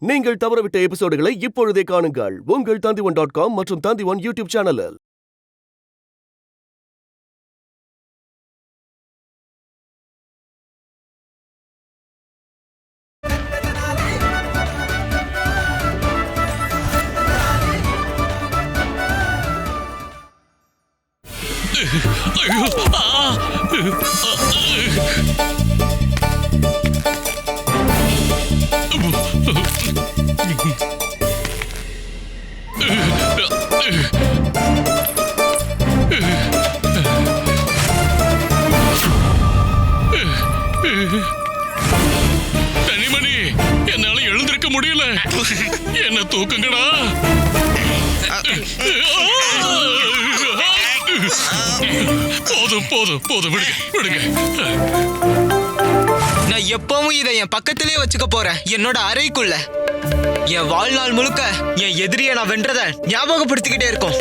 நீங்கள் தவறவிட்ட எபிசோடுகளை இப்பொழுதே காணுங்கள் உங்கள் Tandivan.com மற்றும் Tandivan யூடியூப் சேனலில். தனிமணி, என்னால எழுந்திருக்க முடியல. என்ன தூக்குங்கடா. போதும் போதும் போதும், விடுங்க விடுங்க. நான் எப்பவும் இதை என் பக்கத்திலே வச்சுக்க போறேன், என்னோட அறைக்குள்ள. என் வாழ்நாள் முழுக்க என் எதிரியை நான் வென்றத ஞாபகப்படுத்திக்கிட்டே இருக்கும்.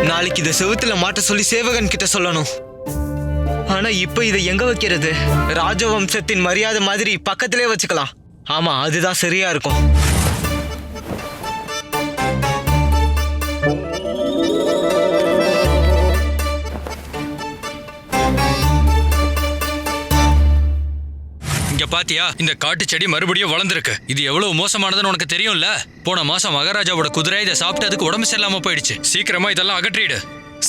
நாளைக்கு இதை செவுத்துல மாட்ட சொல்லி சேவகன் கிட்ட சொல்லணும். ஆனா இப்ப இதை எங்க வைக்கிறது? ராஜவம்சத்தின் மரியாதை மாதிரி பக்கத்திலே வச்சுக்கலாம். ஆமா, அதுதான் சரியா இருக்கும். இங்க பாத்தியா, இந்த காட்டு செடி மறுபடியும் வளர்ந்துருக்கு. இது எவ்வளவு மோசமானதுன்னு உனக்கு தெரியும்ல. போன மாசம் மகாராஜாவோட குதிரை இதை சாப்பிட்டு அதுக்கு உடம்பு சரியில்லாம போயிடுச்சு. சீக்கிரமா இதெல்லாம் அகற்றிடு.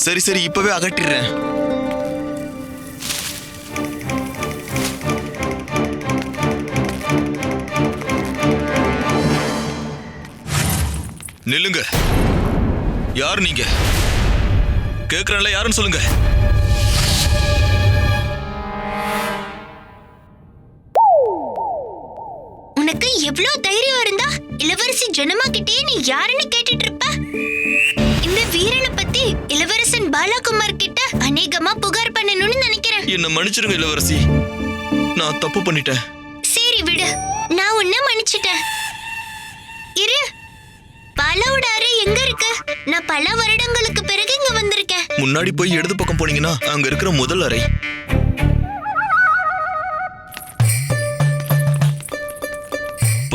சரி சரி, இப்பவே அகற்றிடுறேன். நில்லுங்க. யார் நீங்க? கேக்குறேன்ல, யாருன்னு சொல்லுங்க. உனக்கு எவ்வளவு தைரியம் இருந்தா இளவரசி ஜனமா கிட்டே நீ யாருன்னு கேட்டுட்டு இருப்ப? இந்த வீரனை பத்தி இளவரசன் பாலகுமார் கிட்ட அநேகமா புகார் பண்ணணும்னு நினைக்கிறேன். என்ன மன்னிச்சிருங்க இளவரசி, நான் தப்பு பண்ணிட்டேன். சரி விடு, நான் உன்னை மன்னிச்சிட்டேன். இரு, பாலாவோட அறை எங்க இருக்கு? நான் பல வருடங்களுக்கு பிறகு இங்க வந்திருக்கேன். முன்னாடி போய் இடது பக்கம் போனீங்கன்னா அங்க இருக்கிற முதல் அறை.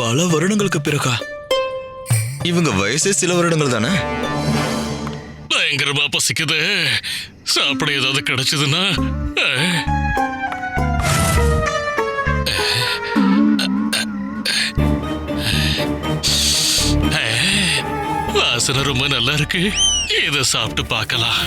பல வருடங்களுக்கு பிறகா? இவங்க வயசே சில வருடங்கள் தானே. பயங்கரமா பசிக்குது. சாப்பிட ஏதாவது கிடைச்சதுன்னா. வாசனை ரொம்ப நல்லா இருக்கு. இதை சாப்பிட்டு பார்க்கலாம்.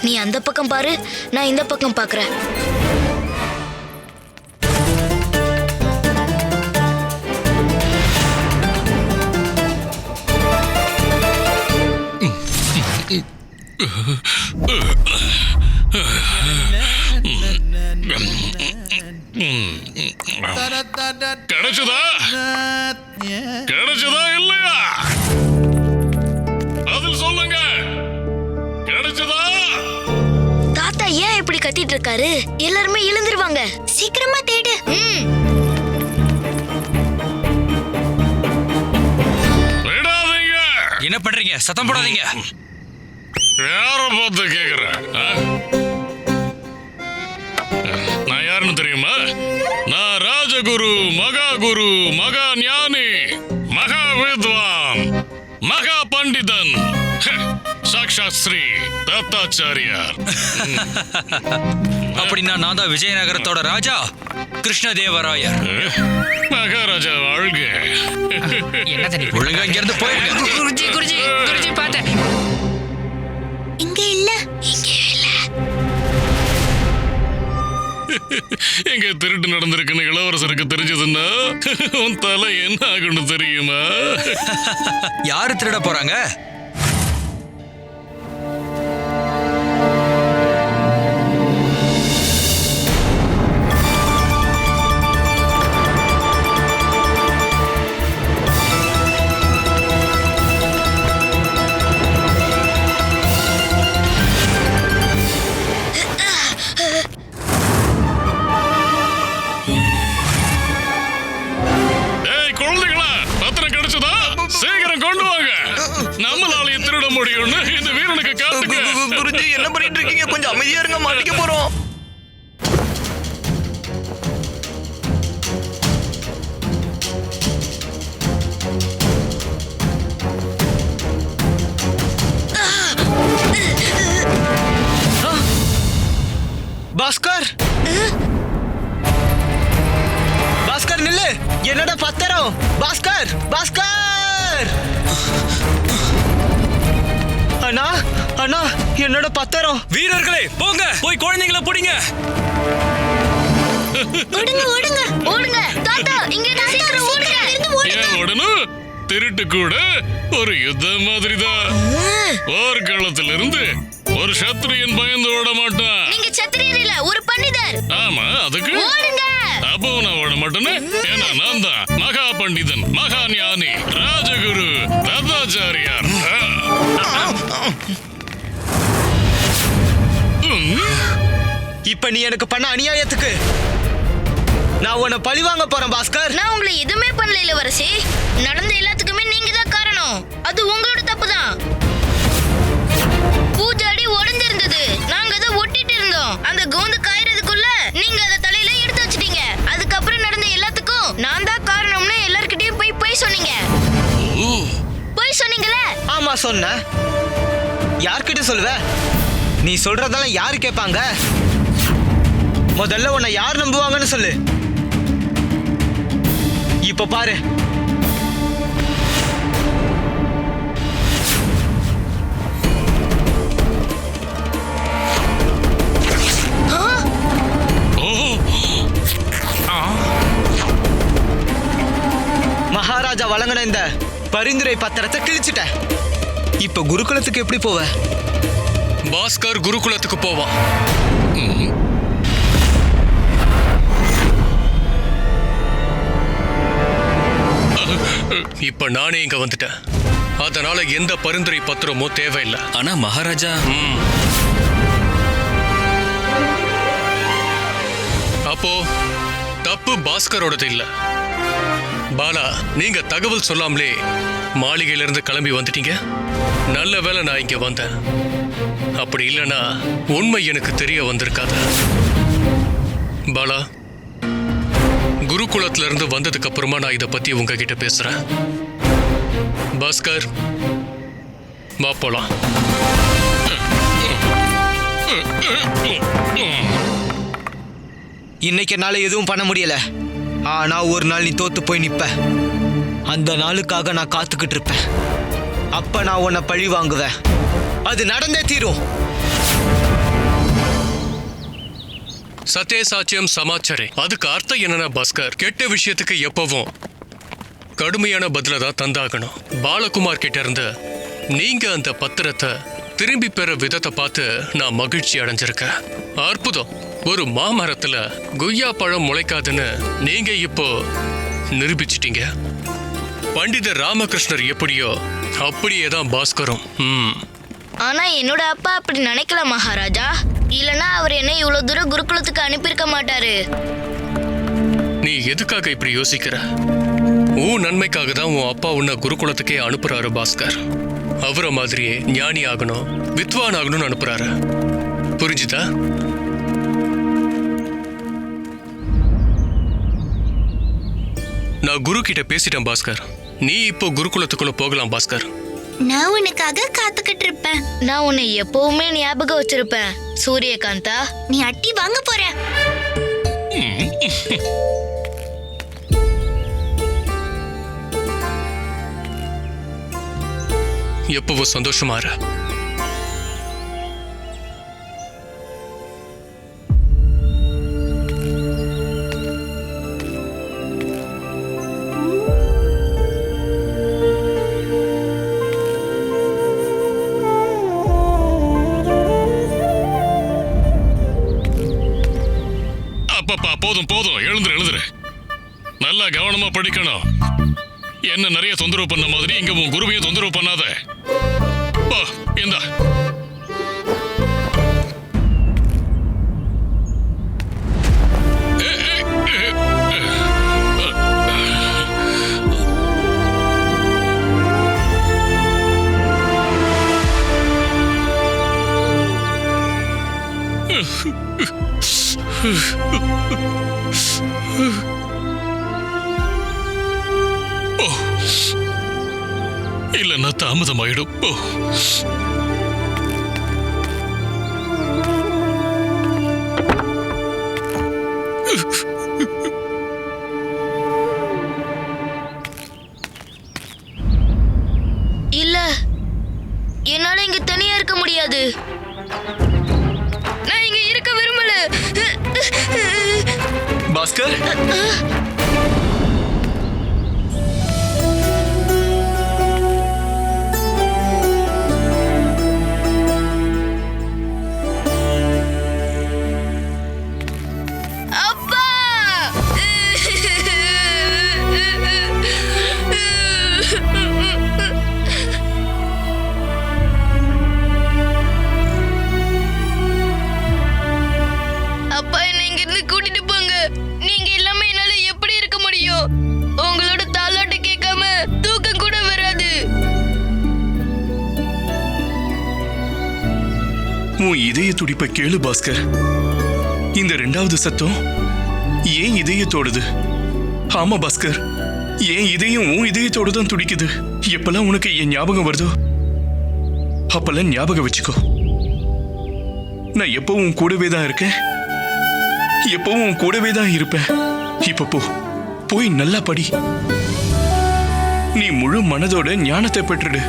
நீ அந்த பக்கம் பாரு, நான் இந்த பக்கம் பாக்குறேன். கிடைச்சதா? கிடைச்சதா இல்லையா? அதில் சொல்லுங்க. கிடைச்சதா? தாத்தா ஏன் இப்படி கத்திட்டு இருக்காரு? எல்லாருமே எழுந்திருவாங்க. சீக்கிரமா தேடு. விடாதீங்க. என்ன பண்றீங்க? சத்தம் போடாதீங்க. யார பார்த்து கேக்குற? நான் யாருன்னு தெரியுமா? நான் ராஜகுரு, மகாகுரு, மகா ஞானி, மகா வித்வான், மகா பண்டிதன், சாக்ஷாத் ஸ்ரீ தத்தாச்சாரியார். அப்படின்னா நான் தான் விஜயநகரத்தோட ராஜா கிருஷ்ணதேவராயர். மகாராஜா வாழ்க. ஒழுங்கா இங்க இருந்து போயிருங்க. குருஜி குருஜி குருஜி பாத்தேன். இங்க இல்ல, இங்க இல்ல. எங்க திருட்டு நடந்திருக்குன்னு இளவரசருக்கு தெரிஞ்சதுன்னா உன் தலை என்ன ஆகுன்னு தெரியுமா? யாரு திருட போறாங்க? குழந்தைகளா, பத்திரம் கிடைச்சதா? முடியும்னு இந்த வீரனுக்கு காட்டுங்க. குருஜி என்ன பண்ணிட்டு இருக்கீங்க? கொஞ்சம் அமைதியா இருங்க, மாட்டிக்க போறோம். பாஸ்கர், பாஸ்கர் நில்லு. என்னோட பத்திரம். பாஸ்கர், பாஸ்கர். அண்ணா, அண்ணா, என்னோட பத்திரம். வீரர்களே போங்க, போய் குழந்தைங்களை பிடிங்க. ஓடுங்க ஓடுங்க ஓடுங்க தாத்தா, இங்க சீக்கிரம் ஓடுங்க. ஏன் ஓடணும்? திருட்டு கூட ஒரு யுத்தம் மாதிரிதான். போர்க்களத்திலிருந்து ஒரு சத்திரியன் பயந்து ஓட மாட்டான். நீங்க சத்திரியர் இல்ல, ஒரு பண்டிதர். ஆமா, அதுக்கு ஓடுங்க. அப்போ நான் ஓட மாட்டேன்னு? ஏன்னா நான் தான் மகா பண்டிதன், மகா ஞானி, ராஜகுரு, தத்தாச்சாரியார். இப்ப நீ எனக்கு பண்ண அநியாயத்துக்கு நான் உன்னை பழி வாங்க போறேன் பாஸ்கர். நான் உங்களை எதுவுமே பண்ணல இளவரசி. நடந்த எல்லாத்துக்குமே நீங்க தான் காரணம். அது உங்களோட தப்பு தான். பூஜாடி உடைஞ்சிருந்தது, நாங்க அதை ஒட்டிட்டு இருந்தோம். அந்த கோந்து காயறதுக்குள்ள நீங்க அதை தலையில எடுத்து வச்சிட்டீங்க. அதுக்கப்புறம் நடந்த எல்லாத்துக்கும் நான் தான் காரணம்னு எல்லார்கிட்டயும் போய் சொன்னீங்க. போய் சொன்னீங்களே? ஆமா சொன்ன. யார்கிட்ட சொல்லுவ? நீ சொல்றதெல்லாம் யாரு கேட்பாங்க? முதல்ல உன்னை யார் நம்புவாங்கன்னு சொல்லு. இப்ப பாரு. மகாராஜா வழங்கின இந்த பரிந்துரை பத்திரத்தை கிழிச்சிட்ட. இப்ப குருகுலத்துக்கு எப்படி போவ? பாஸ்கர் குருகுலத்துக்கு போவான். இப்ப நானே இங்க வந்துட்டேன். அதனால எந்த பரிந்துரை பத்திரமோ தேவையில்லை. ஆனா மகாராஜா, அப்போ தப்பு பாஸ்கரோடது இல்ல. பாலா, நீங்க தகவல் சொல்லாமலே மாளிகையில இருந்து கிளம்பி வந்துட்டீங்க. நல்ல வேளை நான் இங்க வந்தேன். அப்படி இல்லைன்னா உண்மை எனக்கு தெரிய வந்திருக்காது. பாலா, குருகுலத்துல இருந்து வந்ததுக்கு அப்புறமா நான் இதை பத்தி உங்ககிட்ட பேசுறேன். பாஸ்கர், வா போலாம். இன்னைக்கு என்னால எதுவும் பண்ண முடியல. ஆனா ஒரு நாள் நீ தோத்து போய் நிப்ப. அந்த நாளுக்காக நான் காத்துக்கிட்டு இருப்பேன். அப்ப நான் உன்னை பழி வாங்குவேன். அது நடந்தே தீரும். சத்திய சாட்சியம் சமாச்சாரே. அதுக்கு அர்த்தம் என்னன்னா பாஸ்கர், கெட்ட விஷயத்துக்கு எப்பவும் கடுமையான பதில தான் தந்தாகணும். பாலகுமார் கிட்ட இருந்து நீங்க அந்த பத்திரத்தை திரும்பி பெற விதத்தை பார்த்து நான் மகிழ்ச்சி அடைஞ்சிருக்கேன். அற்புதம். ஒரு மாமரத்துல கொய்யா பழம் முளைக்காதுன்னு நீங்க இப்போ நிரூபிச்சிட்டீங்க. பண்டிதர் ராமகிருஷ்ணர் எப்படியோ அப்படியே தான் பாஸ்கரும். ஆனா என்னோட அப்பா அப்படி நினைக்கல மகாராஜா. இல்லனா அவர் என்ன இவ்வளவு தூரம் குருகுலத்துக்கு அனுப்பியிருக்க மாட்டாரு. நீ எதுக்காக இப்படி யோசிக்கிற? உன் நன்மைக்காக தான் உன் அப்பா உன்னை குருகுலத்துக்கே அனுப்புறாரு பாஸ்கர். அவரை மாதிரியே ஞானி ஆகணும், வித்வான் ஆகணும்னு அனுப்புறாரு. புரிஞ்சுதா? நான் குரு கிட்ட பேசிட்டேன் பாஸ்கர். நீ இப்போ குருகுலத்துக்குள்ள போகலாம் பாஸ்கர். நான் உனக்காக காத்துக்கிட்டு இருப்பேன். நான் உன்னை எப்பவுமே ஞாபகம் வச்சிருப்பேன் சூரியகாந்தா. நீ அட்டி வாங்க போற. எப்பவும் சந்தோஷமா இரு. போதும் போதும், எழுந்துரு. நல்லா கவனமா படிக்கணும். என்ன நிறைய தொந்தரவு பண்ண மாதிரி இங்க உன் குருவையும் தொந்தரவு பண்ணாத. இந்தா. இல்லைன்னா தாமதமாயிடும். போ. இல்ல, என்னால இங்க தனியா இருக்க முடியாது. நான் இங்க இருக்க விரும்பல. பாஸ்கர், அப்பா! அப்பா, என்னை இங்க இருந்து கூட்டிட்டு போங்க. நீங்க இல்லாம என்னால எப்படி இருக்க முடியும்? உங்களோட தாலாட்டு கேட்காம தூக்கம் கூட வராது. உன் இதய துடிப்பை கேளு பாஸ்கர். இந்த 2வது சத்தம் ஏன் இதயத்தோடுது? ஆமா பாஸ்கர், என் இதயம் உன் இதயத்தோடு தான் துடிக்குது. எப்பெல்லாம் உனக்கு என் ஞாபகம் வருதோ அப்பெல்லாம் ஞாபகம் வச்சுக்கோ, நான் எப்பவும் உன் கூடவே தான் இருக்கேன், எப்பவும் உன் கூடவே தான் இருப்பேன். இப்ப போ, போய் நல்லா படி. நீ முழு மனதோட ஞானத்தை பெற்றுடு.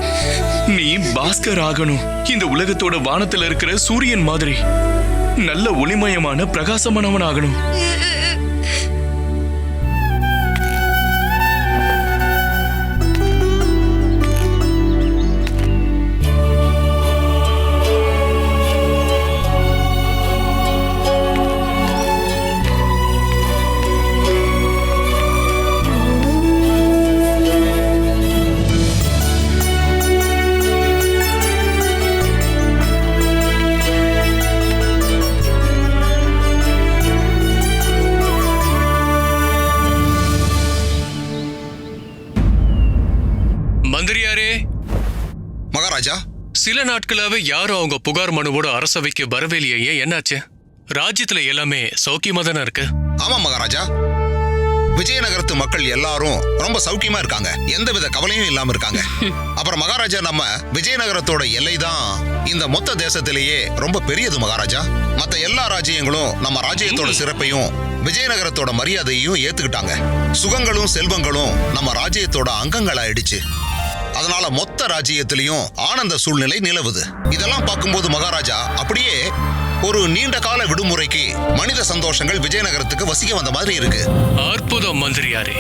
நீ பாஸ்கர் ஆகணும். இந்த உலகத்தோட வானத்துல இருக்கிற சூரியன் மாதிரி நல்ல ஒளிமயமான பிரகாசமானவன் ஆகணும். மந்திரியாரே, மகாராஜா, சில நாட்களாவே யாரும் அவங்க புகார் மனுவோட அரசவைக்கு வரவேலையே. என்னாச்சு? ராஜ்யத்துல எல்லாமே சௌக்கியமா தானே இருக்கு? ஆமா மகாராஜா, விஜயநகரத்து மக்கள் எல்லாரும் ரொம்ப சௌக்கியமா இருக்காங்க, எந்தவித கவலையும் இல்லாம இருக்காங்க. அப்புறம் மகாராஜா, நம்ம விஜயநகரத்தோட எல்லை தான் இந்த மொத்த தேசத்திலேயே ரொம்ப பெரியது மகாராஜா. மத்த எல்லா ராஜ்யங்களும் நம்ம ராஜ்யத்தோட சிறப்பையும் விஜயநகரத்தோட மரியாதையையும் ஏத்துக்கிட்டாங்க. சுகங்களும் செல்வங்களும் நம்ம ராஜ்யத்தோட அங்கங்களாயிடுச்சு. அதனால மொத்த ராஜ்யத்திலையும் ஆனந்த சூழ்நிலை நிலவுது. இதெல்லாம் பார்க்கும்போது மகாராஜா, அப்படியே ஒரு நீண்ட கால விடுமுறைக்கு மனித சந்தோஷங்கள் விஜயநகரத்துக்கு வசிக்க வந்த மாதிரி இருக்கு. அற்புதம் மந்திரியாரே.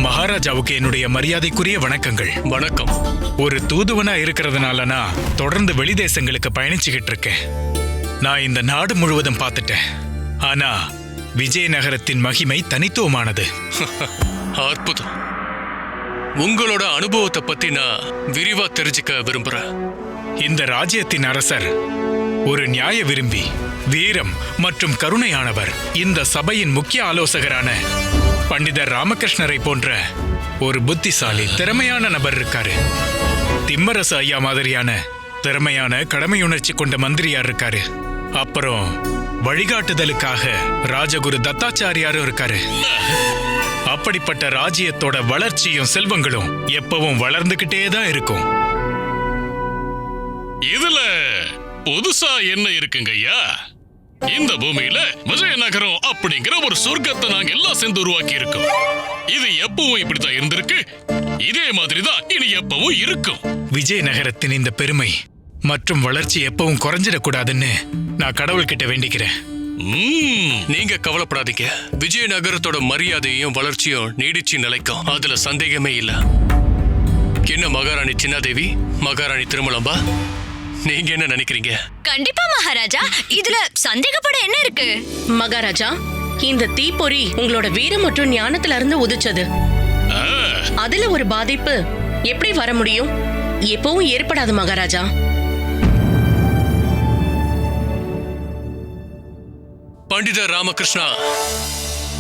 மகாராஜாவுக்கு என்னுடைய மரியாதைக்குரிய வணக்கங்கள். வணக்கம். ஒரு தூதுவனா இருக்கிறதுனால நான் தொடர்ந்து வெளிதேசங்களுக்கு பயணிச்சுக்கிட்டு இருக்கேன். நான் இந்த நாடு முழுவதும் பார்த்துட்டேன். ஆனா விஜயநகரத்தின் மகிமை தனித்துவமானது. அற்புதம். உங்களோட அனுபவத்தை பத்தி நான் விரிவா தெரிஞ்சுக்க விரும்புறேன். இந்த ராஜ்யத்தின் அரசர் ஒரு நியாய விரும்பி, வீரம் மற்றும் கருணையானவர். இந்த சபையின் முக்கிய ஆலோசகரான பண்டிதர் ராமகிருஷ்ணரை போன்ற ஒரு புத்திசாலி திறமையான நபர் இருக்காரு. திம்மரசு ஐயா மாதிரியான திறமையான கடமையுணர்ச்சி கொண்ட மந்திரியார் இருக்காரு. அப்புறம் வழிகாட்டுதலுக்காக ராஜகுரு தத்தாச்சாரியாரும் இருக்காரு. அப்படிப்பட்ட ராஜ்யத்தோட வளர்ச்சியும் செல்வங்களும் எப்பவும் வளர்ந்துகிட்டே தான் இருக்கும். இதுல புதுசா என்ன இருக்குங்க ஐயா? இந்த பூமியில விஜயநகரம் அப்படிங்கிற ஒரு சொர்க்கத்தை நாங்க எல்லாம் சேர்ந்து உருவாக்கி இருக்கோம். இது எப்பவும் இப்படித்தான் இருந்திருக்கு, இதே மாதிரிதான் இனி எப்பவும் இருக்கும். விஜயநகரத்தின் இந்த பெருமை மற்றும் வளர்ச்சி எப்பவும் குறைஞ்சிடக்கூடாதுன்னு நான் கடவுள்கிட்ட வேண்டிக்கிறேன். நீங்க கவலைப்படாதீங்க. விஜயநகரத்தோட மரியாதையும் வளர்ச்சியும் நீடிச்சு நிலைக்கும், அதுல சந்தேகமே இல்ல. என்ன மகாராணி சின்னாதேவி, மகாராணி திருமலம்பா, நீங்க என்ன நினைக்கிறீங்க? கண்டிப்பா மகாராஜா, இதுல சந்தேகப்பட என்ன இருக்கு? மகாராஜா, இந்த தீப்பொறி உங்களோட வீரம் மற்றும் ஞானத்துல இருந்து உதிச்சது. அதுல ஒரு பாதிப்பு எப்படி வர முடியும்? எப்பவும் ஏற்படாது மகாராஜா. பண்டிதர் ராமகிருஷ்ணா,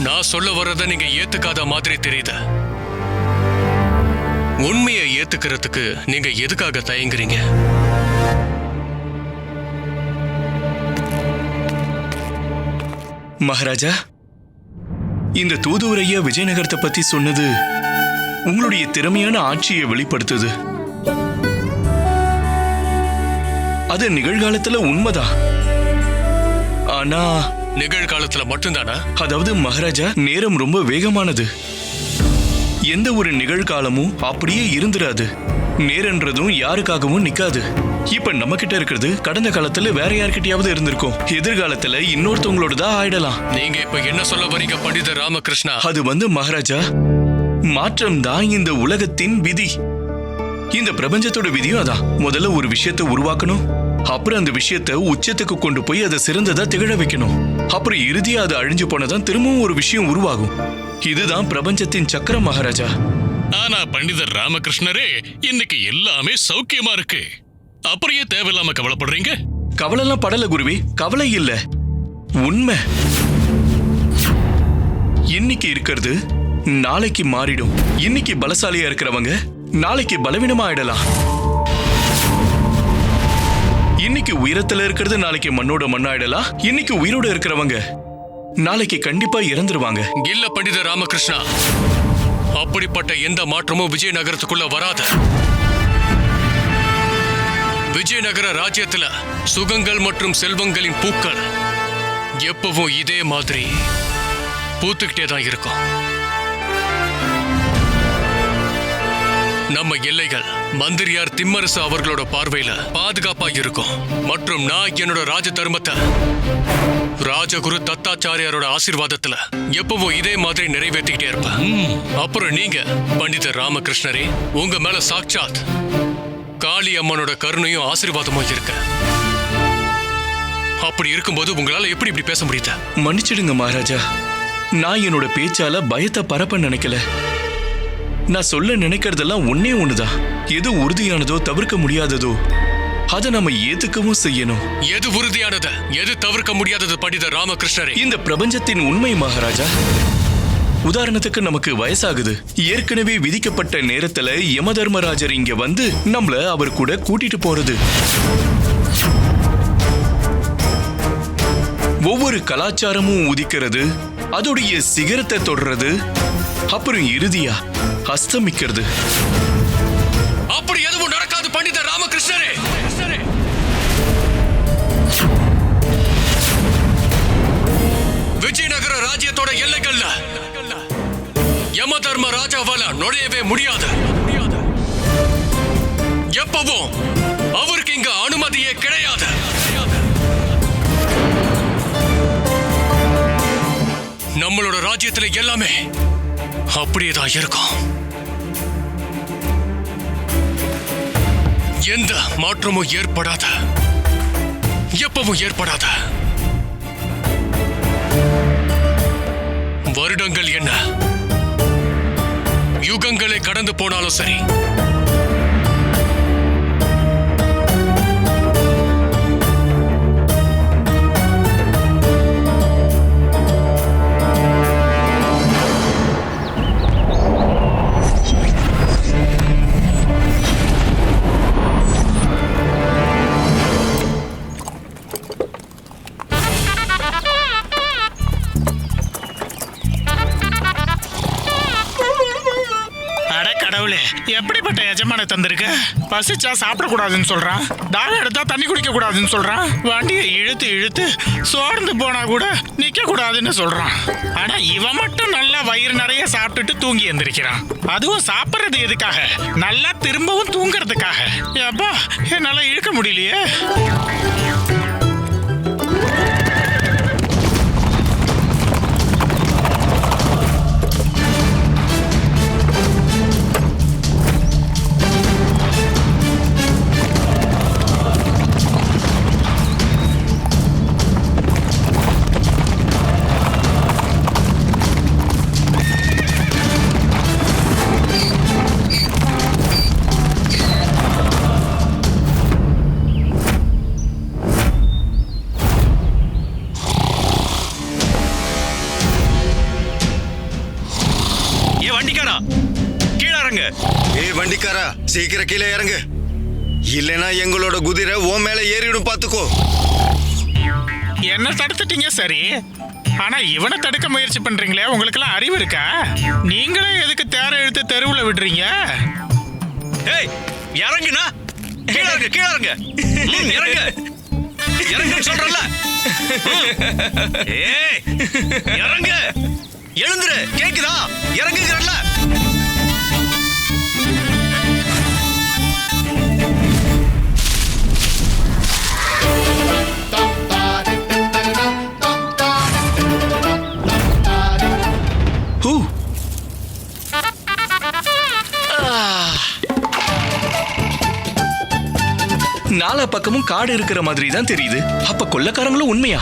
நான் சொல்ல வர்றத நீங்க ஏத்துக்காத மாதிரி தெரியுது. உண்மையை ஏத்துக்கிறதுக்கு நீங்க எதுக்காக தயங்குறீங்க? மகாராஜா, இந்த தூதுவரையா விஜயநகரத்தை பத்தி சொன்னது உங்களுடைய திறமையான ஆட்சியை வெளிப்படுத்துது. அது நிகழ்காலத்துல உண்மைதான். ஆனா நிகழ்காலத்துல மட்டும்தானா? அதாவது மகாராஜா, நேரம் ரொம்ப வேகமானது. எந்த ஒரு நிகழ்காலமும் அப்படியே இருந்துராது. நேரன்றதும் யாருக்காகவும் நிக்காது. இப்ப நம்ம கிட்ட இருக்கிறது கடந்த காலத்துல வேற யார்கிட்டயாவது இருந்திருக்கும். எதிர்காலத்துல இன்னொருத்தவங்களோட தான் ஆயிடலாம். நீங்க இப்ப என்ன சொல்ல வரீங்க பண்டிதர் ராமகிருஷ்ணா? அது மகாராஜா, மாற்றம் தான் இந்த உலகத்தின் விதி. இந்த பிரபஞ்சத்தோட விதியும் அதான். முதல்ல ஒரு விஷயத்தை உருவாக்கணும், அப்புறம் அந்த விஷயத்தை உச்சத்துக்கு கொண்டு போய் அதை சிறந்ததா திகழ வைக்கணும், அப்புறம் இறுதியா அது அழிஞ்சு போனதான் திரும்பவும் ஒரு விஷயம் உருவாகும். இதுதான் பிரபஞ்சத்தின் சக்கரம் மகாராஜா. ஆனா பண்டிதர் ராமகிருஷ்ணரே, இன்னைக்கு எல்லாமே சௌக்கியமா இருக்கு. அப்புறம் ஏன் தேவையில்லாம கவலைப்படுறீங்க? கவலைலாம் படல குருவே, கவலை இல்ல, உண்மை. இன்னைக்கு இருக்கிறது நாளைக்கு மாறிடும். இன்னைக்கு பலசாலியா இருக்கிறவங்க நாளைக்கு பலவீனமா ஆயிடலாம். இன்னைக்கு உயரத்துல இருக்கிறது நாளைக்கு மண்ணோட மண்ணாயிடலாம். இன்னைக்கு உயிரோட இருக்கிறவங்க நாளைக்கு கண்டிப்பா இறந்துருவாங்க. இல்ல பண்டிதர் ராமகிருஷ்ணா, அப்படிப்பட்ட எந்த மாற்றமும் விஜயநகரத்துக்குள்ள வராது. விஜயநகர ராஜ்யத்துல சுகங்கள் மற்றும் செல்வங்களின் பூக்கள் எப்பவும் இதே மாதிரி பூத்துக்கிட்டே தான் இருக்கும். நம்ம எல்லைகள் மந்திரியார் திம்மரசு அவர்களோட பார்வையில பாதுகாப்பா இருக்கும். மற்றும் நான் என்னோட ராஜ தர்மத்தை ராஜகுரு தத்தாச்சாரியாரோட ஆசீர்வாதத்துல எப்பவும் இதே மாதிரி நிறைவேற்றிக்கிட்டே இருப்பேன். அப்புறம் நீங்க பண்டிதர் ராமகிருஷ்ணரே, உங்க மேல சாட்சாத் காளி அம்மனோட கருணையும் ஆசீர்வாதமும் இருக்கு. அப்படி இருக்கும்போது உங்களால எப்படி இப்படி பேச முடியுது? மன்னிச்சிடுங்க மகாராஜா, நான் என்னோட பேச்சால பயத்தை பரப்ப நினைக்கல. நான் சொல்ல நினைக்கிறதெல்லாம் ஒன்னே ஒண்ணுதான். எது உறுதியானதோ தவிர்க்க முடியாததோ அதை நம்ம ஏத்துக்கவும் செய்யணும். எது உறுதியானது, எது தவிர்க்க முடியாதது பண்டிதர் ராமகிருஷ்ணரே? இந்த பிரபஞ்சத்தின் உண்மை மகாராஜா. உதாரணத்துக்கு நமக்கு வயசாகுது. ஏற்கனவே விதிக்கப்பட்ட நேரத்துல யமதர்மராஜர் இங்க வந்து நம்மள அவர் கூட கூட்டிட்டு போறது. ஒவ்வொரு கலாச்சாரமும் உதிக்கிறது, அதோடைய சிகரத்தை தொடர்றது, அப்புறம் இறுதியா அஸ்தமிக்கிறது. அப்படி எதுவும் நடக்காது பண்டிதர் ராமகிருஷ்ணரே. விஜயநகர ராஜ்யத்தோட எல்லைகள்ல யமதர்ம ராஜாவால நுழையவே முடியாது. எப்பவும் அவருக்கு இங்க அனுமதியே கிடையாது. நம்மளோட ராஜ்யத்துல எல்லாமே அப்படியேதான் இருக்கும். எந்த மாற்றமும் ஏற்படாத, எப்பவும் ஏற்படாத. வருடங்கள் என்ன, யுகங்களை கடந்து போனாலும் சரி, எப்படிப்பட்ட எஜமான தந்திருக்க? பசிச்சா சாப்பிடக்கூடாதுன்னு சொல்றான், தாகம் எடுத்தா தண்ணி குடிக்க கூடாதுன்னு சொல்றான், வண்டியை இழுத்து இழுத்து சோர்ந்து போனா கூட நிக்க கூடாதுன்னு சொல்றான். ஆனா இவன் மட்டும் நல்லா வயிறு நிறைய சாப்பிட்டுட்டு தூங்கி எந்திரிக்கிறான். அதுவும் சாப்பிடுறது எதுக்காக? நல்லா திரும்பவும் தூங்குறதுக்காக. அப்பா, என்னால இழுக்க முடியலையே. வண்டிக்காரா, சீக்கிரம் கீழே இறங்கு, இல்லைன்னா எங்களோட குதிரை ஓ மேல ஏறிடும் பாத்துக்கோ. என்ன தடுத்துட்டீங்க? சரி, ஆனா இவனை தடுக்க முயற்சி பண்றீங்களே, உங்களுக்கு எல்லாம் அறிவு இருக்கா? நீங்களே எதுக்கு தேர இழுத்து தெருவுல விடுறீங்க? ஏய் இறங்குனா கீழ இறங்க இறங்க இறங்குன்னு சொல்றல. ஏய் இறங்க, எழுந்துரு, கேக்குதா? இறங்குங்கறல. நாலா பக்கமும் காடு இருக்கிற மாதிரி தான் தெரியுது. அப்ப கொள்ளக்காரங்களும் உண்மையா?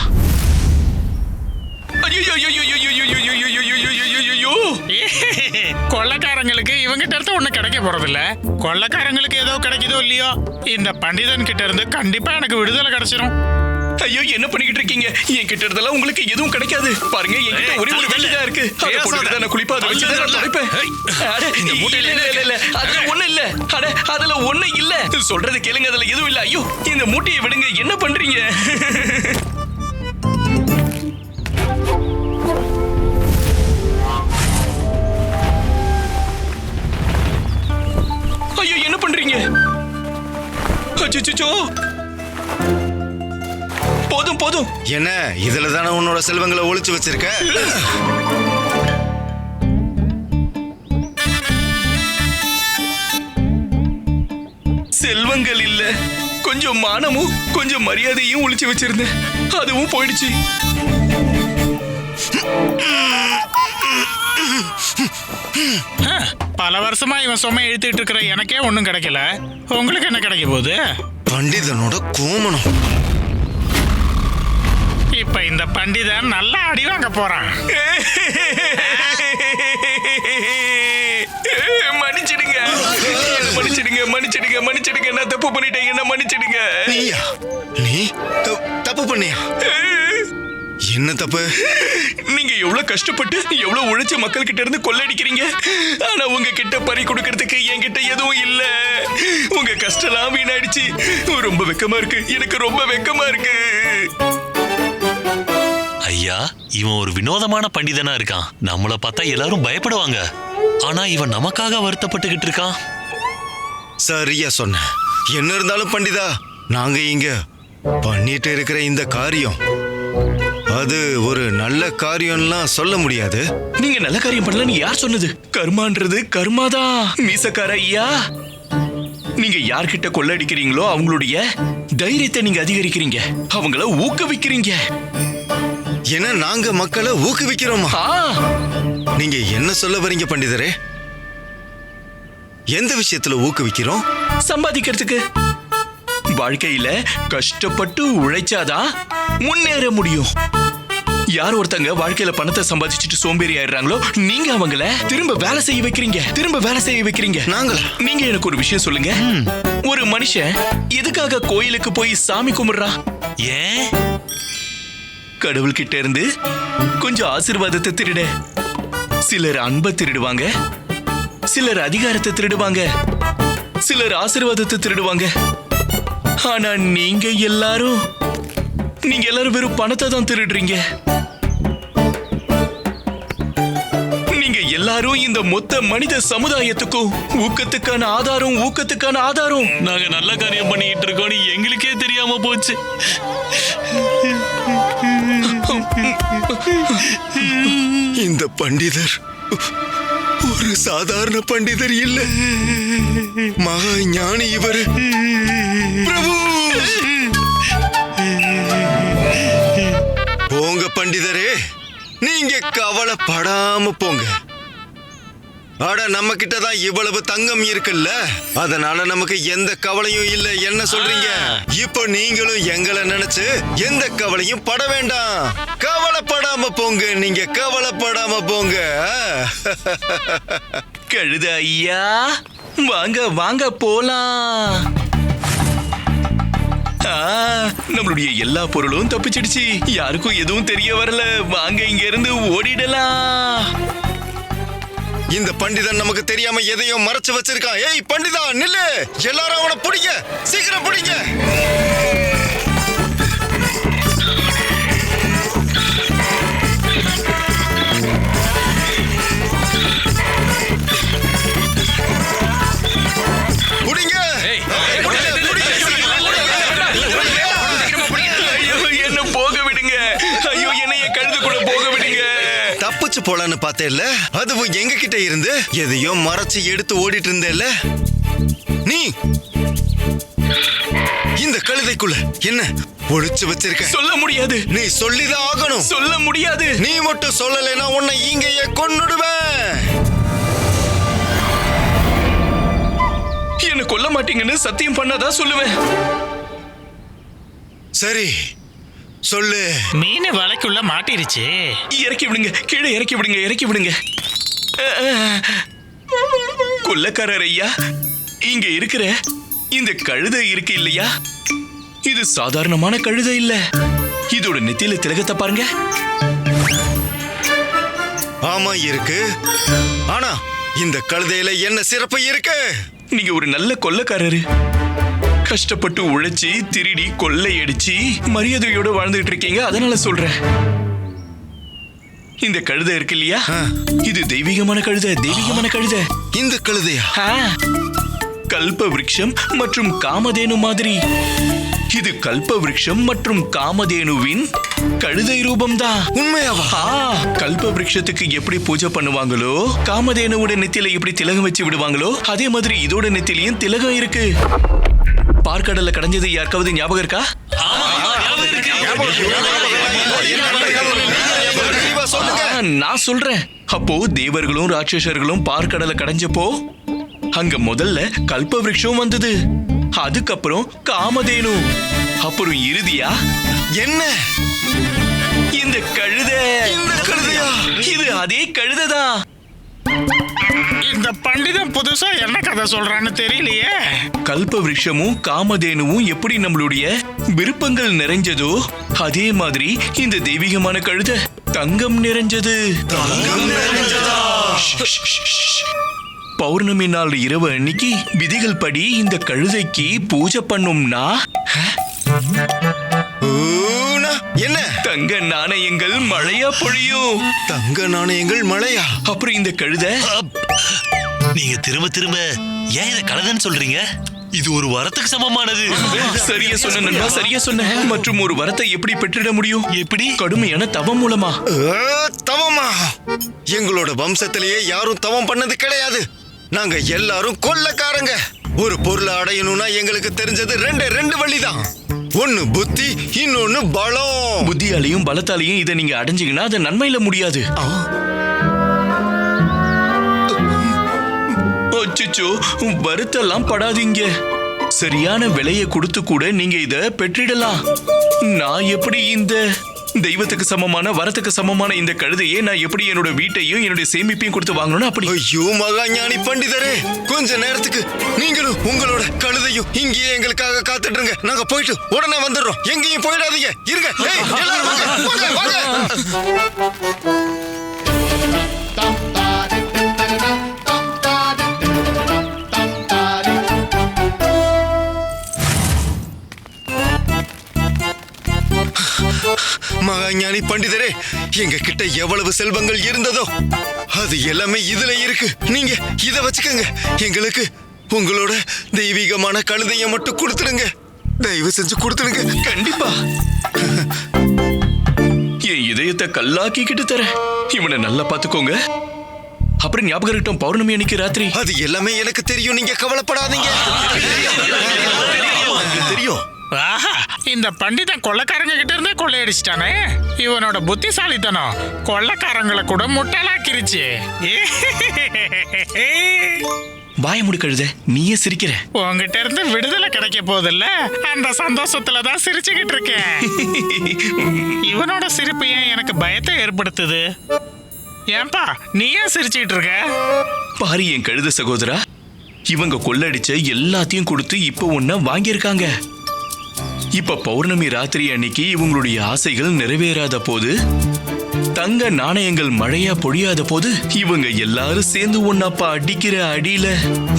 கொள்ளக்காரங்களுக்கு இவங்கிட்ட இருந்து ஒண்ணு கிடைக்க போறதில்ல. கொள்ளக்காரங்களுக்கு ஏதோ கிடைக்குதோ இல்லையோ, இந்த பண்டிதன் கிட்ட இருந்து கண்டிப்பா எனக்கு விடுதலை கிடைச்சிரும். ஐயோ, என்ன பண்ணிக்கிட்டு இருக்கீங்க? என் கிட்ட இருந்தெல்லாம் உங்களுக்கு எதுவும் கிடைக்காது. பாருங்க, என்கிட்ட ஒரே ஒரு வெள்ளி தான் இருக்கு. அதை போட்டுட்டு தான் நான் குளிப்பா, அதை வச்சு தான் நான் துடைப்பேன். இல்ல, அதுல ஒண்ணு இல்ல. அட, அதுல ஒண்ணு இல்ல. சொல்றது கேளுங்க, அதுல எதுவும் இல்ல. ஐயோ, இந்த மூட்டையை விடுங்க. என்ன பண்றீங்க? ஐயோ, என்ன பண்றீங்க? அச்சச்சோ, போதும் போதும். என்ன, இதுல தானே உன்னோட செல்வங்களை ஒளிச்சு வச்சிருக்க? செல்வங்கள் இல்ல, கொஞ்சம் மானமும் கொஞ்சம் மரியாதையும் ஒளிச்சு வச்சிருந்தேன். அதுவும் போயிடுச்சு. பல வருஷமா இவன் சும்மா இழுத்துட்டு இருக்கிற எனக்கே ஒண்ணும் கிடைக்கல. உங்களுக்கு என்ன கிடைக்க போகுது? பண்டிதனோட கோமணம். இப்ப இந்த பண்டிதன் நல்லா அடி வாங்க போறான். மன்னிச்சிடுங்க, மன்னிச்சிடுங்க, மன்னிச்சிடுங்க, மன்னிச்சிடுங்க. நான் தப்பு பண்ணிட்டேன், என்ன மன்னிச்சிடுங்க. நீயா? நீ தப்பு பண்ணியா? என்ன தப்பு? நீங்க எவ்வளவு கஷ்டப்பட்டு எவ்வளவு உழைச்சு மக்கள் கிட்ட இருந்து கொள்ளடிக்கிறீங்க. ஆனா உங்க கிட்ட பறி கொடுக்கறதுக்கு என்கிட்ட எதுவும் இல்ல. உங்க கஷ்டம் வீணாயிடுச்சு. ரொம்ப வெக்கமா இருக்கு, எனக்கு ரொம்ப வெக்கமா இருக்கு. ஐயா, இவன் ஒரு வினோதமான பண்டிதனா இருக்கான். நம்மள பார்த்தா எல்லாரும் பயப்படுவாங்க. ஆனா இவன் நமக்காக வருத்தப்பட்டுக்கிட்டு இருக்கான். சரியா சொன்ன. என்ன இருந்தாலும் பண்டிதா, நாங்க இங்க பண்ணிட்டு இருக்கிற இந்த காரியம் அது ஒரு நல்ல காரியம்லாம் சொல்ல முடியாது. நீங்க நல்ல காரியம் பண்ணலன்னு யார் சொன்னது? கர்மான்றது கர்மாதான். மீசக்கார ஐயா, நீங்க யார்கிட்ட கொள்ளடிக்கிறீங்களோ அவங்களுடைய தைரியத்தை நீங்க அதிகரிக்கிறீங்க, அவங்கள ஊக்குவிக்கிறீங்க. ஏன்னா நாங்க மக்களை ஊக்குவிக்கிறோமா? நீங்க என்ன சொல்ல வரீங்க பண்டிதரே? எந்த விஷயத்துல ஊக்குவிக்கிறோம்? சம்பாதிக்கிறதுக்கு. வாழ்க்கையில கஷ்டப்பட்டு உழைச்சாதான் முன்னேற முடியும். யார் ஒருத்தங்க வாழ்க்கையில பணத்தை சம்பாதிச்சுட்டு சோம்பேறி ஆயிடுறாங்களோ, நீங்க அவங்கள திரும்ப வேலை செய்ய வைக்கிறீங்க, திரும்ப வேலை செய்ய வைக்கிறீங்க. நீங்க எனக்கு ஒரு விஷயம் சொல்லுங்க. ஒரு மனுஷன் எதுக்காக கோயிலுக்கு போய் சாமி கும்பிடுறான்? ஏன்? கடவுள் கிட்ட இருந்து கொஞ்சம் ஆசீர்வாதத்தை திருட. சிலர் அன்பை திருடுவாங்க, சிலர் அதிகாரத்தை திருடுவாங்க, சிலர் ஆசீர்வாதத்தை திருடுவாங்க. ஆனா நீங்க எல்லாரும் வெறும் பணத்தை தான் திருடுறீங்க. நீங்க எல்லாரும் இந்த மொத்த மனித சமுதாயத்துக்கும் ஊக்கத்துக்கான ஆதாரம். நாங்க நல்ல காரியம் பண்ணிட்டு இருக்கோம், எங்களுக்கே தெரியாம போச்சு. இந்த பண்டிதர் ஒரு சாதாரண பண்டிதர் இல்ல, மகா ஞானி இவர். பிரபு, போங்க பண்டிதரே, நீங்க கவலைப்படாம போங்க. ஆட, நம்ம கிட்டதான் இவ்வளவு தங்கம் இருக்குல்ல, அதனால நமக்கு எந்த கவலையும் இல்ல. என்ன சொல்றீங்க? இப்போ நீங்களும் எங்களை நினைச்சு எந்த கவலையும் பட வேண்டாம். கவலைப்படாம போங்க, நீங்க கவலைப்படாம போங்க. கழுத ஐயா, வாங்க வாங்க போலாம். நம்மளுடைய எல்லா பொருளும் தப்பிச்சிடுச்சு, யாருக்கும் எதுவும் தெரிய வரல. வாங்க இங்க இருந்து ஓடிடலாம். இந்த பண்டிதன் நமக்கு தெரியாம எதையும் மறைச்சு வச்சிருக்கான். ஏய் பண்டிதா, நில்லு! எல்லாரும் அவனை பிடிங்க, சீக்கிரம் பிடிங்க. தப்பிச்சு போலான்னு பார்த்தேல்ல, அதுவும் எங்க கிட்ட இருந்து எதையோ மறைச்சு எடுத்து ஓடிட்டு இருந்தேல்ல. நீ இந்த கழுதைக்குள்ள என்ன ஒளிச்சு வச்சிருக்க? சொல்ல முடியாது. நீ சொல்லிதான் ஆகணும். சொல்ல முடியாது. நீ மட்டும் சொல்லலைன்னா உன்னை இங்கேயே கொன்னுடுவேன். என்ன கொல்ல மாட்டீங்கன்னு சத்தியம் பண்ணாதான் சொல்லுவேன். சரி சொல்லு. மீன் வலைக்குள்ள மாட்டிருச்சு. இறக்கி விடுங்க, கீழே இறக்கி விடுங்க, இறக்கி விடுங்க. கொல்லக்காரர் ஐயா, இங்க இருக்கிற இந்த கழுதை இருக்கு இல்லையா, இது சாதாரணமான கழுதை இல்ல. இதோட நெத்தியில திலகத்தை பாருங்க. ஆமா இருக்கு. ஆனா இந்த கழுதையில என்ன சிறப்பு இருக்கு? நீங்க ஒரு நல்ல கொல்லக்காரரு. கஷ்டப்பட்டு உழைச்சி திருடி கொள்ளையடிச்சு மரியாதையோட வாழ்ந்துட்டு இருக்கீங்க, அதனால சொல்றேன். இந்த கழுதை இருக்கு இல்லையா, இது தெய்வீகமான கழுதை. தெய்வீகமான கழுதை. இந்த கழுதையா? கல்ப விருட்சம் மற்றும் காமதேனு மாதிரி. இது கல்ப விருட்சம் மற்றும் காமதேனுவின் கழுதை ரூபம்தான். உண்மையாவா? கல்ப விருட்சத்துக்கு எப்படி பூஜை பண்ணுவாங்களோ, காமதேனுவோட நெத்தியில எப்படி திலகம் வச்சு விடுவாங்களோ, அதே மாதிரி இதோட நெத்திலையும் திலகம் இருக்கு. பார்க்கடல்ல கடைஞ்சது யாருக்காவது ஞாபகம் இருக்கா? நான் சொல்றேன். அப்போ தேவர்களும் ராட்சசர்களும் பார்க்கடலை கடைஞ்சப்போ அங்க முதல்ல கல்ப விருட்சம் வந்தது, அதுக்கப்புறம் காமதேனு, அப்புறம் இறுதியா என்ன இந்த கழுதை. இந்த கழுதையா? இது அதே கழுதைதான். இந்த பண்டிதன் புதுசா என்ன கதை சொல்றான்னு தெரியலையே. கல்ப விருட்சமும் காமதேனுவும் எப்படி நம்மளுடைய விருப்பங்கள் நிறைஞ்சதோ, அதே மாதிரி இந்த தெய்வீகமான கழுதை தங்கம் நிறைஞ்சது. தங்கம் நிறைஞ்சதா? பௌர்ணமி நாள் இரவு அன்னைக்கு விதிகள் படி இந்த கழுதைக்கு பூஜை பண்ணும்னா என்ன தங்க நாணயங்கள் மழையா பொழியும். தங்க நாணயங்கள் மழையா? அப்புறம் இந்த கழுதை, நீங்க திரும்ப திரும்ப ஏன் இதை கழுதைன்னு சொல்றீங்க? இது ஒரு வரத்துக்கு சமமானது. சரியா சொன்ன நண்பா, சரியா சொன்ன. மற்றும் ஒரு வரத்தை எப்படி பெற்றிட முடியும்? எப்படி? கடுமையான தவம் மூலமா. தவமா? எங்களோட வம்சத்திலேயே யாரும் தவம் பண்ணது கிடையாது. நாங்க எல்லாரும் கொள்ளக்காரங்க. ஒரு பொருளை அடையணும்னா எங்களுக்கு தெரிஞ்சது ரெண்டு வழிதான். ஒன்னு புத்தி, இன்னொன்னு பலம். புத்தியாலையும் பலத்தாலையும் இதை நீங்க அடைஞ்சீங்கன்னா அதை நன்மையில முடியாது. அச்சச்சோ, வருத்தெல்லாம் படாதீங்க. சரியான விலையை கொடுத்து கூட நீங்க இத பெற்றிடலாம். நான் எப்படி இந்த தெய்வத்துக்கு சமமான வரத்துக்கு சமமான இந்த கழுதையை நான் எப்படி என்னோட வீட்டையும் என்னுடைய சேமிப்பையும் கொடுத்து வாங்கணும்? அப்படி ஐயோ மகா ஞானி பண்டிதரே, கொஞ்ச நேரத்துக்கு நீங்களும் உங்களோட கழுதையும் இங்கேயே எங்களுக்காக காத்துட்டுருங்க. நாங்க போயிட்டு உடனே வந்துடுறோம். எங்கேயும் போயிடாதீங்க, இருங்க. எல்லாரும் வாங்க, வாங்க, வாங்க. மகாஞானி பண்டிதரே, எங்க கிட்ட எவ்வளவு செல்வங்கள் இருந்ததோ அது எல்லாமே இதுல இருக்கு. நீங்க இத வச்சுக்கங்க. எங்களுக்கு உங்களோட தெய்வீகமான கழுதையை மட்டும் கொடுத்துடுங்க. தயவு செஞ்சு கொடுத்துடுங்க. கண்டிப்பா. என் இதயத்தை கல்லாக்கிக்கிட்டு தரேன். இவனை நல்லா பாத்துக்கோங்க. அப்புறம் ஞாபகம் இருக்கட்டும், பௌர்ணமி அன்னைக்கு ராத்திரி. அது எல்லாமே எனக்கு தெரியும், நீங்க கவலைப்படாதீங்க. தெரியும். இந்த பண்டிதன் கொள்ளைக்காரங்க கிட்ட இருந்தே கொள்ளையடிச்சிட்டானே. இவனோட புத்திசாலித்தனம் கொள்ளைக்காரங்களை கூட முட்டாளாக்கிருச்சு. வாய முடி கழுத, நீயே சிரிக்கிற. உங்ககிட்ட இருந்து விடுதலை கிடைக்க போதில்ல, அந்த சந்தோஷத்துலதான் சிரிச்சுக்கிட்டு இருக்கேன். இவனோட சிரிப்பு ஏன் எனக்கு பயத்தை ஏற்படுத்துது? ஏன்பா நீ ஏன் சிரிச்சுக்கிட்டு இருக்க? பாரு என் கழுத சகோதரா, இவங்க கொள்ளடிச்ச எல்லாத்தையும் கொடுத்து இப்ப ஒன்ன வாங்கியிருக்காங்க. இப்ப பௌர்ணமி ராத்திரி அன்னைக்கு இவங்களுடைய ஆசைகள் நிறைவேறாத போது, தங்க நாணயங்கள் மழையா பொழியாத போது, இவங்க எல்லாரும் சேர்ந்து ஒன்னப்பா அடிக்கிற அடியில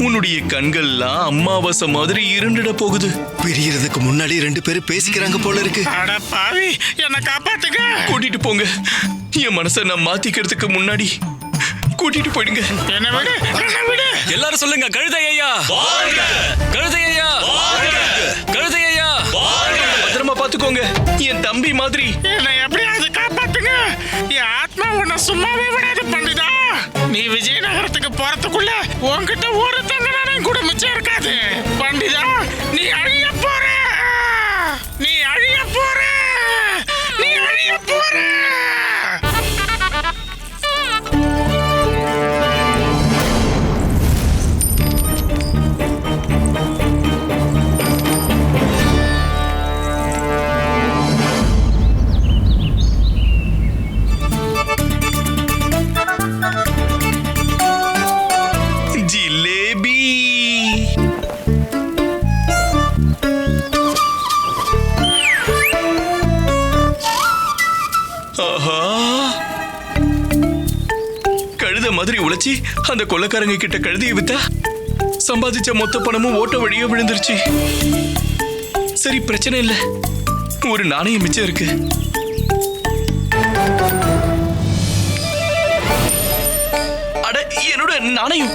உன்னுடைய கண்கள்லாம் அம்மாவாசை மாதிரி இருண்டுட போகுது. பிரியறதுக்கு முன்னாடி ரெண்டு பேரும் பேசிக்கிறாங்க போல இருக்கு. அட பாவி, என்ன காப்பாத்துங்க. கூட்டிட்டு போங்க. என் மனசை நான் மாத்திக்கிறதுக்கு முன்னாடி கூட்டிட்டு போயிடுங்க. என்ன விடு, என்ன விடு. எல்லாரும் சொல்லுங்க, கழுதை ஐயா வாழ்க! கழுதை ஐயா வாழ்க! கழுதை ஐயா வாழ்க! பத்திரமா பாத்துக்கோங்க, என் தம்பி மாதிரி. என்னை எப்படியாவது காப்பாத்துங்க. பாருங்க, என் ஆத்மா உன்னை சும்மாவே விடாது பண்டிதா. நீ விஜயநகரத்துக்கு போறதுக்குள்ள உன்கிட்ட ஒரு தங்க நாணயம் கூட மிச்சம் இருக்காது பண்டிதா. நீ அழிய போற, நீ அழிய போற, நீ அழிய போற. ஜிலேபி. ஆஹா, கழுத மாதிரி உழைச்சி அந்த கொள்ளைக்காரங்க கிட்ட கழுதையை வித்தா சம்பாதிச்ச மொத்த பணமும் ஓட்ட வழியா விழுந்துருச்சு. சரி, பிரச்சனை இல்ல, ஒரு நாணயம் மிச்சம் இருக்கு. அட, என்னோட நாணயம்.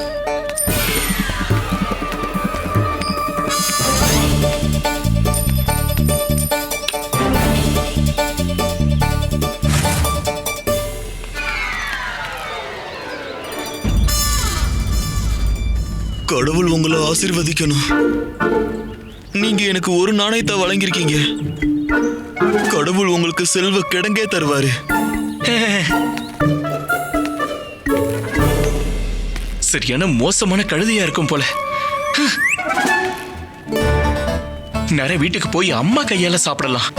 கடவுள் உங்களை ஆசீர்வதிக்கணும். நீங்க எனக்கு ஒரு நாணயத்தை வழங்கியிருக்கீங்க. கடவுள் உங்களுக்கு செல்வ கிடங்கே தருவாரு. சரியான மோசமான கழுதையா இருக்கும் போல. நிறைய வீட்டுக்கு போய் அம்மா கையால சாப்பிடலாம்.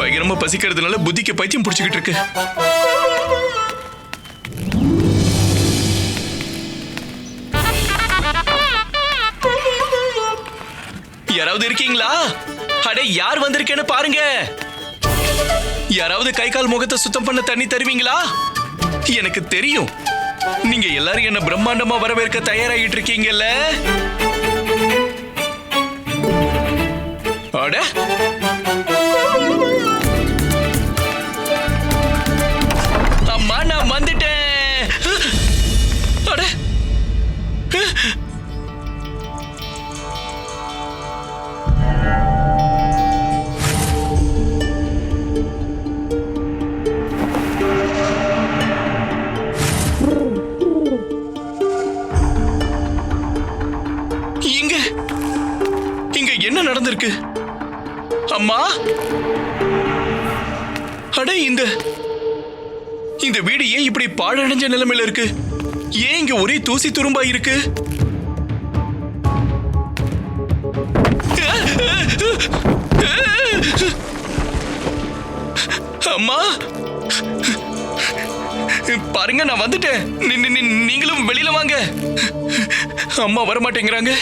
பயங்கரமா பசிக்கிறதுனால புத்திக்கு பைத்தியம் பிடிச்சுக்கிட்டு இருக்கு. யாராவது இருக்கீங்களா? அடே, யார் வந்திருக்கேன்னு பாருங்க. யாராவது கை கால் முகத்தை சுத்தம் பண்ண தண்ணி தருவீங்களா? எனக்கு தெரியும், நீங்க எல்லாரும் என்ன பிரம்மாண்டமா வரவேற்க தயாராகிட்டு இருக்கீங்கல்ல. அட, அம்மா, நான் வந்துட்டேன். அட, என்ன நடந்திருக்கு அம்மா? அட, இந்த வீடு ஏன் இப்படி பாழடைஞ்ச நிலைமையில இருக்கு? ஏன் இங்க ஒரே தூசி துரும்பா இருக்கு? அம்மா, பாருங்க, நான் வந்துட்டேன். நீங்களும் வெளியில வாங்க. அம்மா வரமாட்டேங்கிறாங்க.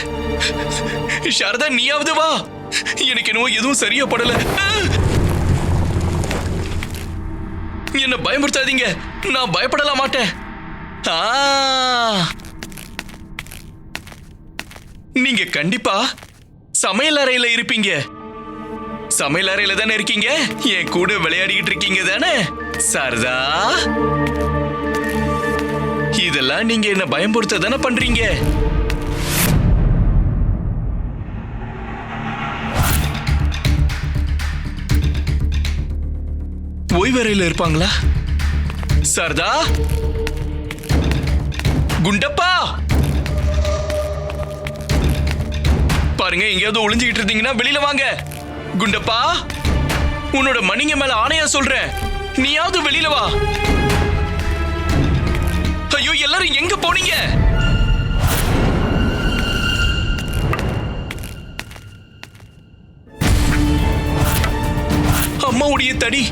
சாரதா, நீயாவது வா. எனக்கு என்னவோ எதுவும் சரியா படல. என்ன பயமுறுத்தாதீங்க, நான் பயப்படல மாட்டேன். நீங்க கண்டிப்பா சமையல் அறையில இருப்பீங்க. சமையல் அறையில தானே இருக்கீங்க? என் கூட விளையாடிக்கிட்டு இருக்கீங்க தானே சாரதா? இதெல்லாம் நீங்க என்ன பயமுறுத்த தானே பண்றீங்க? ஓய்வறையில இருப்பாங்களா? சாரதா, குண்டப்பா, பாருங்க, எங்கேயாவது ஒளிஞ்சுக்கிட்டு இருந்தீங்கன்னா வெளியில வாங்க. குண்டப்பா, உன்னோட மணிங்க மேல ஆணையா சொல்றேன், நீயாவது வெளியில வா. ஐயோ, எல்லாரும் எங்க போனீங்க? அம்மாவுடைய தடி.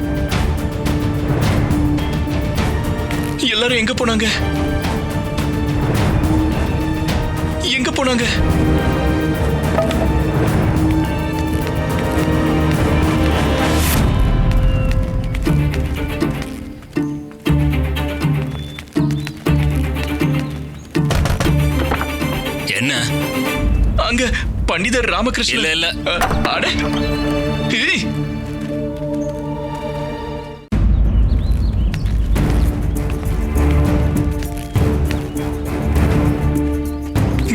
எல்லாரும் எங்க போனாங்க? எங்க போனாங்க? என்ன அங்க பண்டிதர் ராமகிருஷ்ணன். இல்ல இல்ல. அட, ஏய்,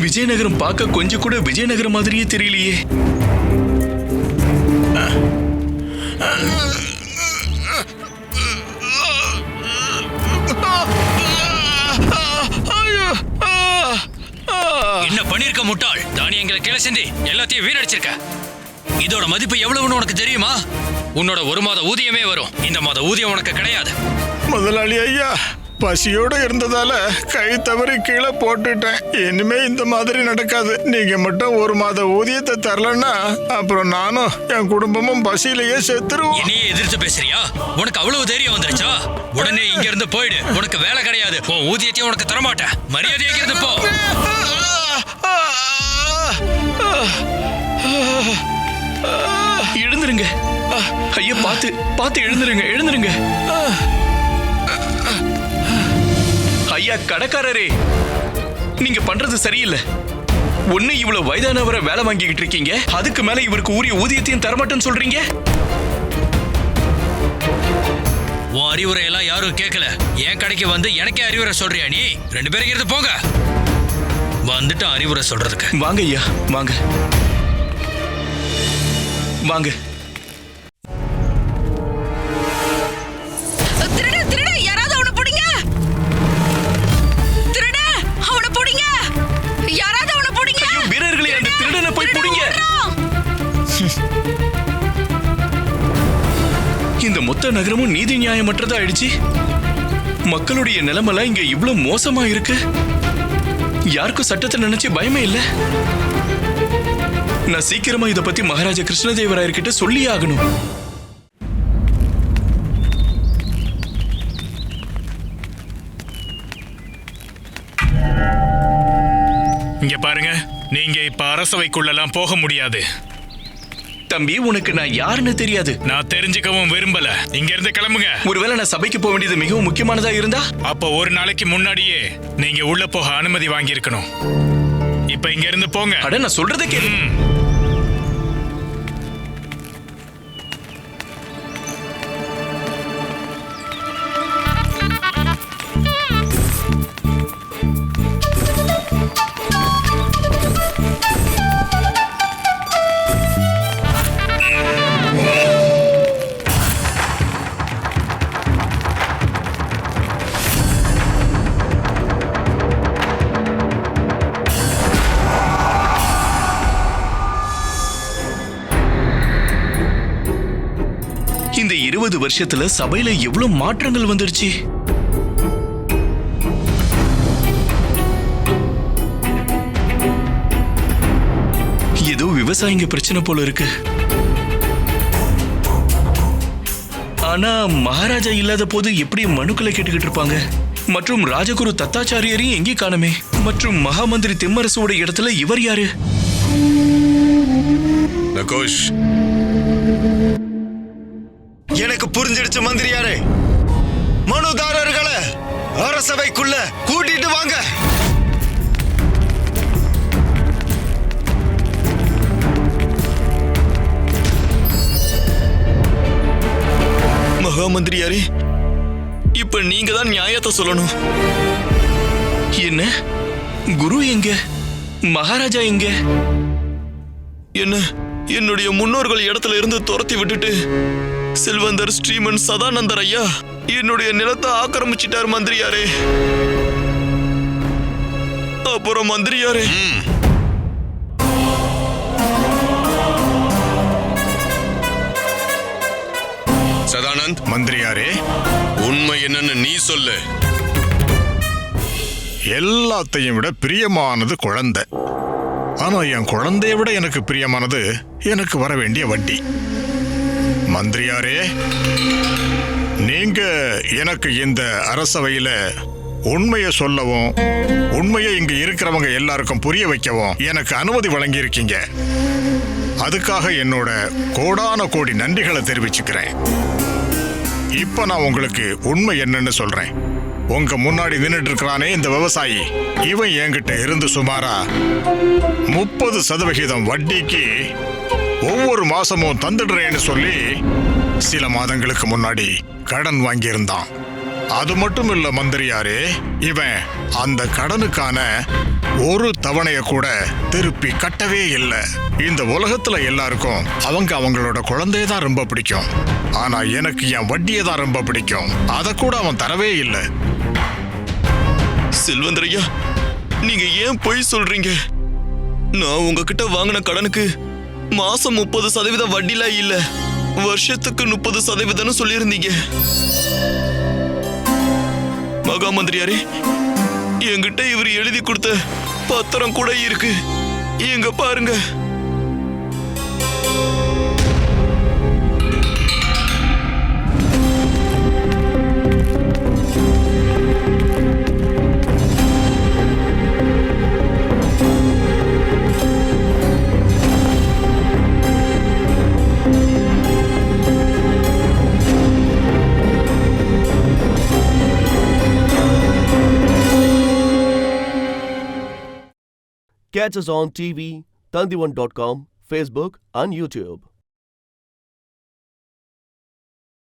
விஜயநகரம் பார்க்க கொஞ்சம் கூட விஜயநகரம் மாதிரியே தெரியலையே. என்ன பண்ணிருக்க முட்டாள்? தானியங்களை கீழே சிந்தி எல்லாத்தையும் வீணடிச்சிருக்க. இதோட மதிப்பு எவ்வளவுன்னு உனக்கு தெரியுமா? உன்னோட 1 மாத ஊதியமே வரும். இந்த மாத ஊதியம் உனக்கு கிடையாது. முதலாளி ஐயா, பசியோட இருந்ததால கை தவறி கீழே போட்டுட்டேன். இனிமே இந்த மாதிரி நடக்காது. நீங்க மட்டும் 1 மாத ஊதியத்தை தரலன்னா அப்புறம் நானும் என் குடும்பமும் பசியிலேயே செத்துருவோம். என்னையே எதிர்த்து பேசுறியா? உனக்கு அவ்வளவு தைரியம் வந்துருச்சா? உடனே இங்க இருந்து போயிடு. உனக்கு வேலை கிடையாது. உன் ஊதியத்தையும் உனக்கு தரமாட்டேன். மரியாதையா இங்க இருந்து போ. எழுந்துருங்க ஐயா, பார்த்து பார்த்து எழுந்துருங்க. ஐயா கடைக்காரரே, நீங்க பண்றது சரியில்லை. ஒண்ணு இவ்வளவு வயதானவரை வேலை வாங்கிக்கிட்டு இருக்கீங்க, அதுக்கு மேல இவருக்கு உரிய ஊதியத்தையும் தரமாட்டேன்னு சொல்றீங்க. உன் அறிவுரை எல்லாம் யாரும் கேட்கல. என் கடைக்கு வந்து எனக்கே அறிவுரை சொல்றியா நீ? 2 பேரும் இருந்து போங்க. வந்துட்டு அறிவுரை சொல்றதுக்கு. வாங்க ஐயா, வாங்க வாங்க. யாராவது அவனை பிடிங்க. திருட, அவனை பிடிங்க. யாராவது அவனை பிடிங்க. வீரர்களே, அந்த திருடனை போய் பிடிங்க. இந்த மொத்த நகரமும் நீதி நியாயமற்றதா ஆயிடுச்சு. மக்களுடைய நிலைமை இங்க இவ்வளவு மோசமா இருக்கு. யாருக்கும் சட்டத்தை நினைச்சு பயமே இல்ல. நான் சீக்கிரமா இத பத்தி மகாராஜா கிருஷ்ணதேவராயர்கிட்ட சொல்லி ஆகணும். இங்க பாருங்க, நீங்க இப்ப அரசவைக்குள்ளெல்லாம் போக முடியாது. தம்பி, உனக்கு நான் யாருன்னு தெரியாது. நான் தெரிஞ்சுக்கவும் விரும்பல. இங்க இருந்து கிளம்புங்க. ஒருவேளை நான் சபைக்கு போக வேண்டியது மிகவும் முக்கியமானதா இருந்தா, அப்ப ஒரு நாளைக்கு முன்னாடியே நீங்க உள்ள போக அனுமதி வாங்கி இருக்கணும். இப்ப இங்க இருந்து போங்க. அட, நான் சொல்றதை கேளு. இந்த 20 வருஷத்துல சபையில எவ்வளவு மாற்றங்கள் வந்துருச்சு. ஏதோ விவசாயிங்க பிரச்சனை போல இருக்கு. ஆனா மகாராஜா இல்லாத போது எப்படி மனுக்களை கேட்டுக்கிட்டு இருப்பாங்க? மற்றும் ராஜகுரு தத்தாச்சாரியரையும் எங்கே காணுமே? மற்றும் மகாமந்திரி திம்மரசோட இடத்துல இவர் யாரு? நகோஷ், எனக்கு புரிஞ்சிடுச்சு மந்திரியாரே. மனுதாரர்களை அரசவைக்குள்ள கூட்டிட்டு வாங்க. மகாமந்திரியாரே, இப்ப நீங்க தான் நியாயத்தை சொல்லணும். என்ன? குரு எங்க? மகாராஜா எங்க? என்ன, என்னுடைய முன்னோர்கள் இடத்துல இருந்து துரத்தி விட்டுட்டு செல்வந்தர் ஸ்ரீமன் சதானந்தர் ஐயா என்னுடைய நிலத்தை ஆக்கிரமிச்சிட்டார் மந்திரியாரே. அப்புறம் மந்திரியாரே, சதானந்த் மந்திரியாரே, உண்மை என்னன்னு நீ சொல்லு. எல்லாத்தையும் விட பிரியமானது குழந்தை. ஆனா என் குழந்தைய விட எனக்கு பிரியமானது எனக்கு வர வேண்டிய வட்டி. மந்திரியாரே, நீங்க எனக்கு இந்த அரசவையில உண்மையை சொல்லவும் உண்மையை இங்க இருக்கிறவங்க எல்லாருக்கும் புரிய வைக்கவும் எனக்கு அனுமதி வழங்கி இருக்கீங்க. அதுக்காக என்னோட கோடான கோடி நன்றிகளை தெரிவிச்சுக்கிறேன். இப்ப நான் உங்களுக்கு உண்மை என்னன்னு சொல்றேன். உங்க முன்னாடி நின்றுட்டு இருக்கிறானே இந்த விவசாயி, இவன் என்கிட்ட இருந்து சுமாரா 30% வட்டிக்கு ஒவ்வொரு மாசமும் தந்துடுறேன்னு சொல்லி சில மாதங்களுக்கு முன்னாடி கடன் வாங்கியிருந்தான். அது மட்டும் இல்ல மந்திரியாரே, இவன் அந்த கடனுக்கான ஒரு தவணைய கூட திருப்பி கட்டவே இல்லை. இந்த உலகத்துல எல்லாருக்கும் அவங்களோட குழந்தைய தான் ரொம்ப பிடிக்கும். ஆனா எனக்கு என் வட்டியை தான் ரொம்ப பிடிக்கும். அதை கூட அவன் தரவே இல்லை. செல்வந்தர் ஐயா, நீங்க ஏன் பொய் சொல்றீங்க? நான் உங்ககிட்ட வாங்கின கடனுக்கு மாசம் 30% வட்டிலாம் இல்ல, வருஷத்துக்கு 30% சொல்லியிருந்தீங்க. மகா மந்திரியாரே, என்கிட்ட இவர் எழுதி கொடுத்த பத்திரம் கூட இருக்கு, எங்க பாருங்க. Catch us on TV, Tandivan.com, Facebook and YouTube.